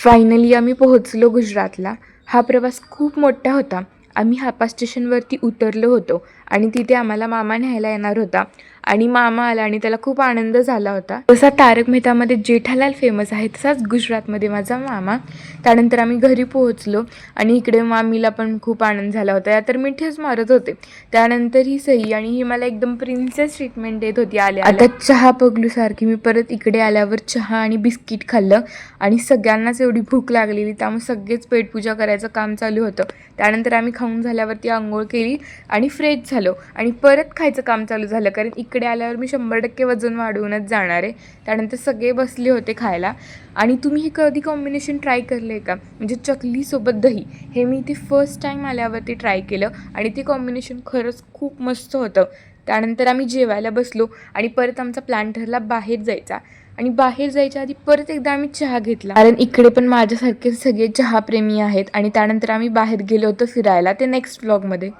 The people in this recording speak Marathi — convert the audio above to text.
फायनली आम्ही पोहोचलो गुजरातला. हा प्रवास खूप मोठा होता. आम्ही हापा स्टेशनवरती उतरलो होतो आणि तिथे आम्हाला मामा न्यायला येणार होता आणि मामा आला आणि त्याला खूप आनंद झाला होता. जसा तारक मेहतामध्ये जेठालाल फेमस आहे तसाच गुजरातमध्ये माझा मामा. त्यानंतर आम्ही घरी पोहोचलो आणि इकडे मामीला पण खूप आनंद झाला होता. या तर मिठीच मारत होते. त्यानंतर ही सई आणि ही मला एकदम प्रिन्सेस ट्रीटमेंट देत होती. आता चहा पगलूसारखी मी परत इकडे आल्यावर चहा आणि बिस्किट खाल्लं आणि सगळ्यांनाच एवढी भूक लागलेली त्यामुळे सगळेच पेटपूजा करायचं काम चालू होतं. त्यानंतर आम्ही खाऊन झाल्यावरती आंघोळ केली आणि फ्रेश झालो आणि परत खायचं काम चालू झालं, कारण इकडे आल्यावर मी 100% वजन वाढवूनच जाणार आहे. त्यानंतर सगळे बसले होते खायला. आणि तुम्ही हे कधी कॉम्बिनेशन ट्राय केलं आहे का? म्हणजे चकलीसोबत दही, हे मी इथे फर्स्ट टाईम आल्यावरती ट्राय केलं आणि ते कॉम्बिनेशन खरंच खूप मस्त होतं. त्यानंतर आम्ही जेवायला बसलो आणि परत आमचा प्लॅन ठरला बाहेर जायचा. आणि बाहेर जायच्या आधी परत एकदा आम्ही चहा घेतला, कारण इकडे पण माझ्यासारखे सगळे चहाप्रेमी आहेत. आणि त्यानंतर आम्ही बाहेर गेलो होतो फिरायला, ते नेक्स्ट व्लॉगमध्ये.